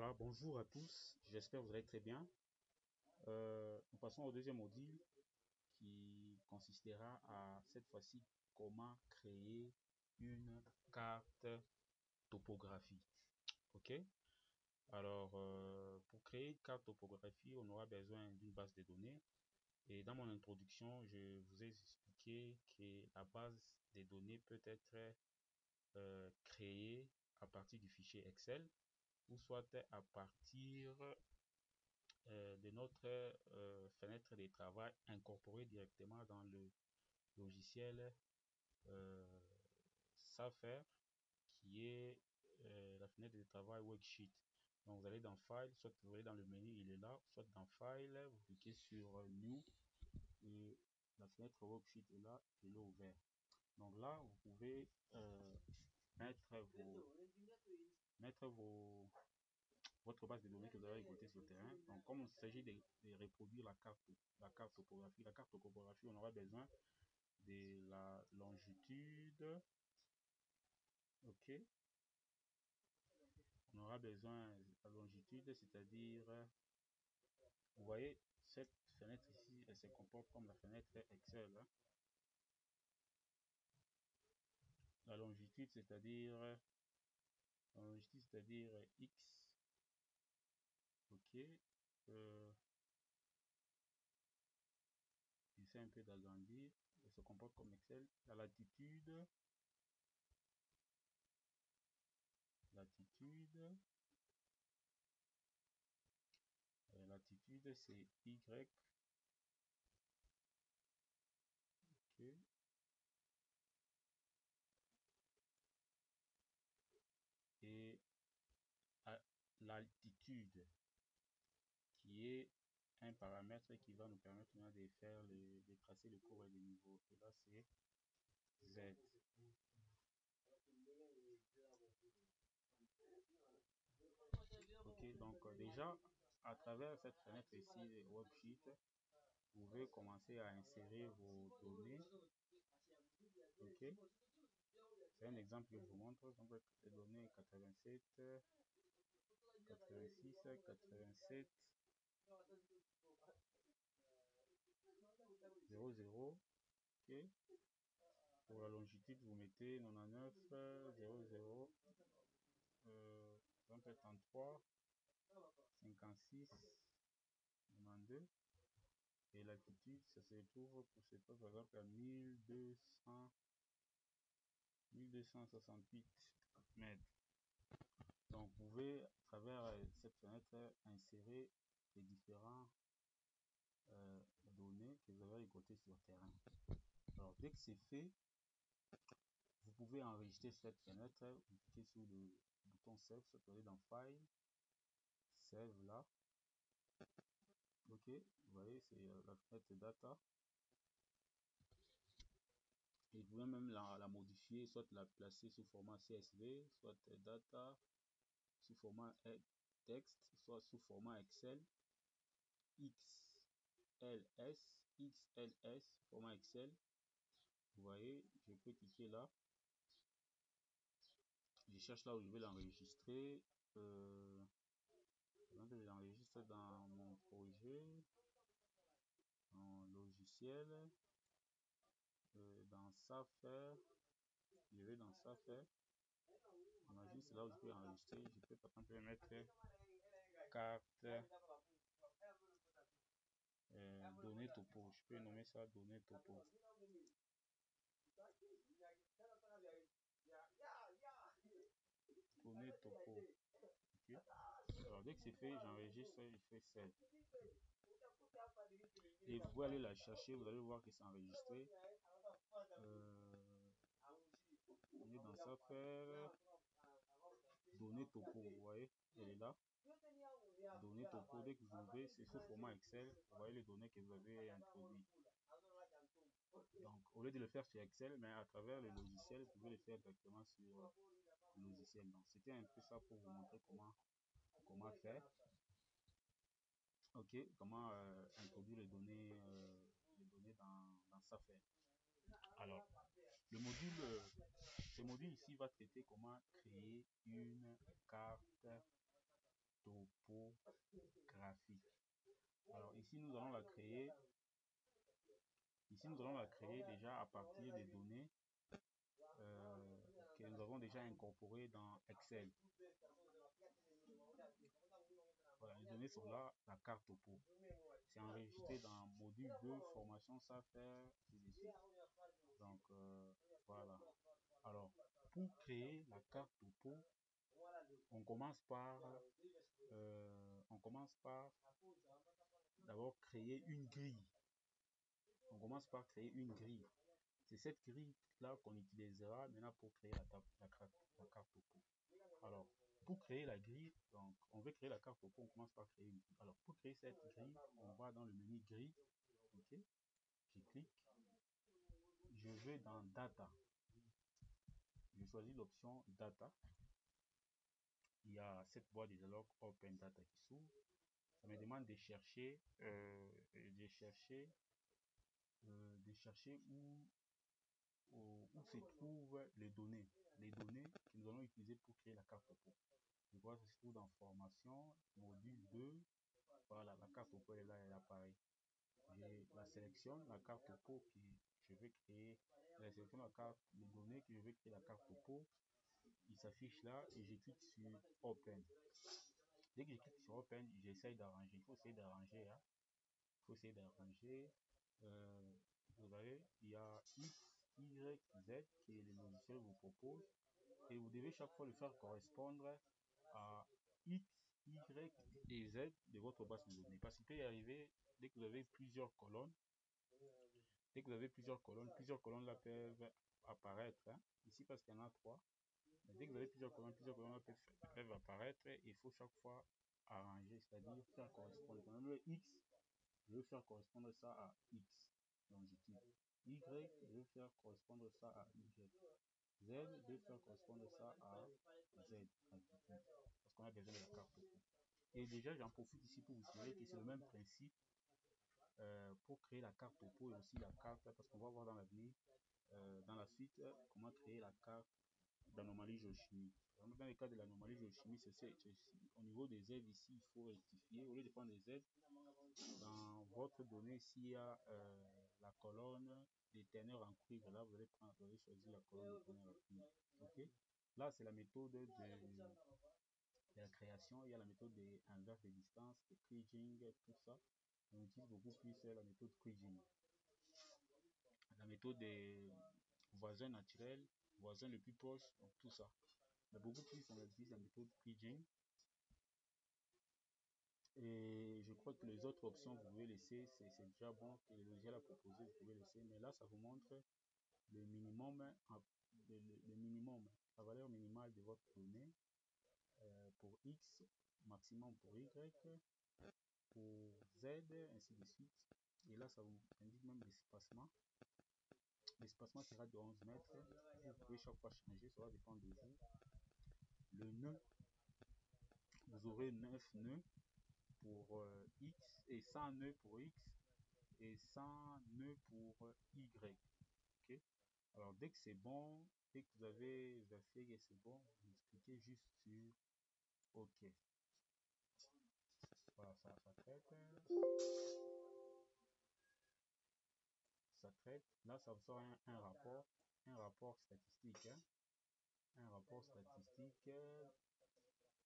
Voilà, bonjour à tous, j'espère que vous allez très bien. Nous passons au deuxième module qui consistera à cette fois-ci comment créer une carte topographie. Ok? Alors, pour créer une carte topographie, on aura besoin d'une base de données. Et dans mon introduction, je vous ai expliqué que la base des données peut être créée à partir du fichier Excel ou soit à partir de notre fenêtre de travail incorporée directement dans le logiciel Safer qui est la fenêtre de travail Worksheet. Donc vous allez dans File, soit vous allez dans le menu, il est là, soit dans File, vous cliquez sur New et la fenêtre Worksheet est là, et est ouvert. Donc là, vous pouvez mettre votre base de données que vous avez récoltée sur le terrain. Donc, comme il s'agit de reproduire la carte topographie, on aura besoin de la longitude. Ok. On aura besoin de la longitude, c'est-à-dire, vous voyez, cette fenêtre ici, elle se comporte comme la fenêtre Excel. Hein. La longitude, c'est-à-dire X. Ok. J'essaie un peu d'agrandir. Elle se comporte comme Excel. La latitude. Latitude c'est Y. Ok. Et l'altitude qui est un paramètre qui va nous permettre de faire de tracer le cours et le niveau. Et là c'est Z. Ok, donc déjà à travers cette fenêtre ici Worksheet, vous pouvez commencer à insérer vos données. Ok, c'est un exemple que je vous montre. Donc les données 87, 86, 87, 00. Ok. Pour la longitude, vous mettez 99, 00, 33, 56, 92. Et l'altitude, ça se trouve pour ce poste, par exemple, à 1268 mètres. Donc, vous pouvez, à travers cette fenêtre, insérer les différents données que vous avez récoltées sur le terrain. Alors, dès que c'est fait, vous pouvez enregistrer cette fenêtre. Vous cliquez sur le bouton Save, soit vous allez dans File, Save là. Ok, vous voyez, c'est la fenêtre Data. Et vous pouvez même la modifier, soit la placer sous format CSV, soit Data, sous format texte, soit sous format Excel, XLS, format Excel. Vous voyez, je peux cliquer là. Je cherche là où je vais l'enregistrer. Je l'enregistre dans mon projet, en logiciel, dans Safer. Je vais dans Safer. Imagine, c'est là où je peux enregistrer. Je peux par exemple mettre carte données topo. Je peux nommer ça données topo. Données topo. Okay. Alors dès que c'est fait, j'enregistre, je fais save. Et vous pouvez aller la chercher, vous allez voir que c'est enregistré. On est dans ça, faire données topo, vous voyez, elle est là. Données topo, dès que vous ouvrez, c'est sous format Excel, vous voyez les données que vous avez introduites. Donc, au lieu de le faire sur Excel, mais à travers le logiciel, vous pouvez le faire directement sur le logiciel. Donc, c'était un peu ça pour vous montrer comment faire. Ok, comment introduire les données dans Safer. Alors, ce module ici va traiter comment créer une carte graphique. Alors ici, nous allons la créer. Ici, nous allons la créer déjà à partir des données que nous avons déjà incorporées dans Excel. Voilà, les données sont là, la carte topo. C'est enregistré dans module 2, formation, ça faire, et de suite. Donc, voilà. Alors, pour créer la carte topo, on commence par d'abord créer une grille. On commence par créer une grille. C'est cette grille-là qu'on utilisera maintenant pour créer la carte topo. Alors, pour créer la grille, donc on veut créer la carte topo, on commence par créer une grille. Alors, pour créer cette grille, on va dans le menu grille. Ok, je clique. Je vais dans Data. Je choisis l'option Data. Il y a cette boîte de dialogue Open Data qui s'ouvre. Ça me demande de chercher, où se trouvent les données que nous allons utiliser pour créer la carte topo. Je vois que ça se trouve dans formation, module 2. Voilà, la carte topo est là, elle apparaît. Je la sélectionne, la carte topo que je vais créer. Je sélectionne la carte, les données que je vais créer la carte topo. Il s'affiche là et je clique sur Open. Dès que je clique sur Open, j'essaye d'arranger. Il faut essayer d'arranger. Hein. Il faut essayer d'arranger. Vous voyez, il y a X, Y, Z que le logiciel vous propose. Et vous devez chaque fois le faire correspondre à X, Y et Z de votre base de données. Parce qu'il peut y arriver, dès que vous avez plusieurs colonnes, plusieurs colonnes là peuvent apparaître. Hein. Ici, parce qu'il y en a 3. Mais dès que vous avez plusieurs colonnes là peuvent apparaître. Et il faut chaque fois arranger, c'est-à-dire faire correspondre. Quand même, le X, je vais faire correspondre ça à X. Donc, je clique. Y, je vais faire correspondre ça à Y. Z, je vais faire correspondre ça à Z. Parce qu'on a besoin de la carte topo. Et déjà, j'en profite ici pour vous dire que c'est le même principe pour créer la carte topo et aussi la carte, parce qu'on va voir dans l'avenir, dans la suite, comment créer la carte d'anomalie géochimique. Dans le cas de l'anomalie géochimique, au niveau des Z ici, il faut rectifier. Au lieu de prendre des Z, dans votre donnée, s'il y a la colonne des teneurs en cuivre, là, vous allez choisir la colonne des teneurs en cuivre. Okay? Là, c'est la méthode de la création. Il y a la méthode d'inverse de distance, de kriging, tout ça. On utilise beaucoup plus la méthode kriging. La méthode des voisins naturels, voisins les plus proches, donc tout ça. Mais beaucoup plus, on utilise la méthode kriging. Et je crois que les autres options, vous pouvez laisser, c'est déjà bon que le logiciel a proposé, vous pouvez laisser. Mais là, ça vous montre le minimum, la valeur minimale de votre donnée pour X, maximum pour Y, pour Z, ainsi de suite. Et là, ça vous indique même l'espacement. L'espacement sera de 11 mètres. Vous pouvez chaque fois changer, ça va dépendre de vous. Le nœud, vous aurez 9 nœuds pour X et 100 nœuds pour X et 100 nœuds pour Y. Okay? Alors, dès que c'est bon, dès que vous avez vérifié que c'est bon, vous cliquez juste sur OK. Voilà, ça traite. Ça traite. Là, ça vous sort un rapport statistique. Hein? Un rapport statistique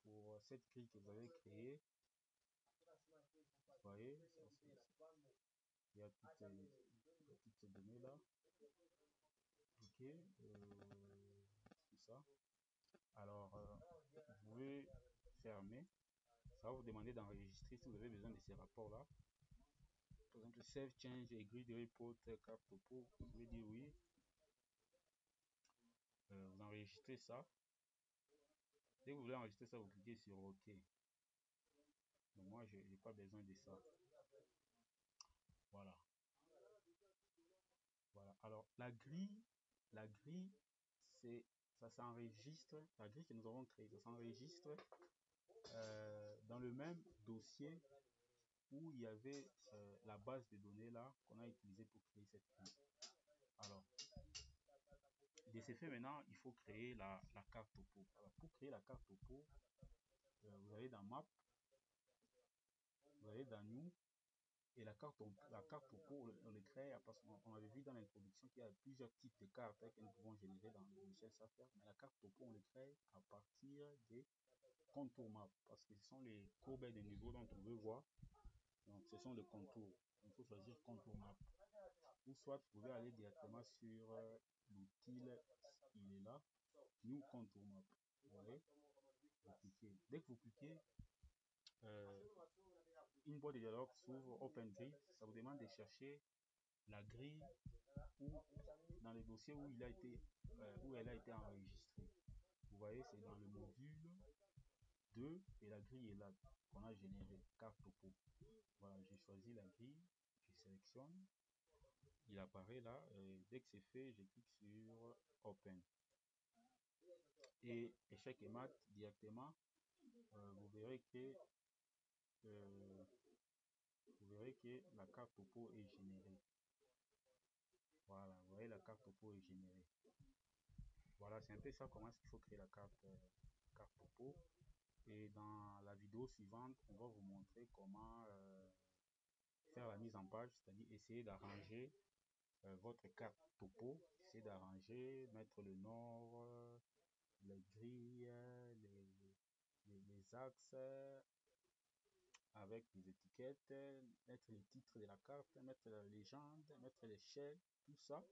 pour cette grille que vous avez créée. Vous voyez, il y a toutes ces données là. Ok, tout ça. Alors, vous pouvez fermer. Ça va vous demander d'enregistrer si vous avez besoin de ces rapports là. Par exemple, save change et grid report carte topo. Vous pouvez dire oui. Vous enregistrez ça. Dès que vous voulez enregistrer ça, vous cliquez sur OK. Mais moi, je n'ai pas besoin de ça. Voilà. Voilà. Alors, la grille, ça s'enregistre. La grille que nous avons créée, ça s'enregistre dans le même dossier où il y avait la base de données là qu'on a utilisée pour créer cette grille. Alors, de ce fait, maintenant, il faut créer la carte topo. Alors, pour créer la carte topo, vous allez dans Map, vous allez dans New et la carte topo, on le crée parce qu'on avait vu dans l'introduction qu'il y a plusieurs types de cartes que nous pouvons générer dans le logiciel Safer. Mais la carte topo, on le crée à partir des contours maps parce que ce sont les courbes de niveau dont on veut voir. Donc, ce sont les contours. Il faut choisir contour map. Ou soit, vous pouvez aller directement sur l'outil, il est là, New Contour Map. Vous voyez, vous cliquez. Dès que vous cliquez, une boîte de dialogue s'ouvre, Open Grid. Ça vous demande de chercher la grille ou dans les dossiers où il a été, où elle a été enregistrée. Vous voyez, c'est dans le module 2 et la grille est là qu'on a généré, carte topo. Voilà, j'ai choisi la grille, je sélectionne, il apparaît là, dès que c'est fait, je clique sur Open. Et échec et mat directement, vous verrez que la carte topo est générée. Voilà, vous voyez la carte topo est générée. Voilà, c'est un peu ça comment est-ce qu'il faut créer la carte topo. Et dans la vidéo suivante, on va vous montrer comment faire la mise en page, c'est-à-dire essayer d'arranger votre carte topo, essayer d'arranger, mettre le nord, les grilles, les axes avec les étiquettes, mettre les titres de la carte, mettre la légende, mettre l'échelle, tout ça.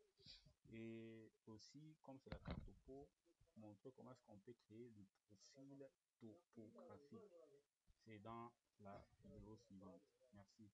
Et aussi, comme c'est la carte topo, montrer comment est-ce qu'on peut créer le profil topographique. C'est dans la vidéo suivante. Merci.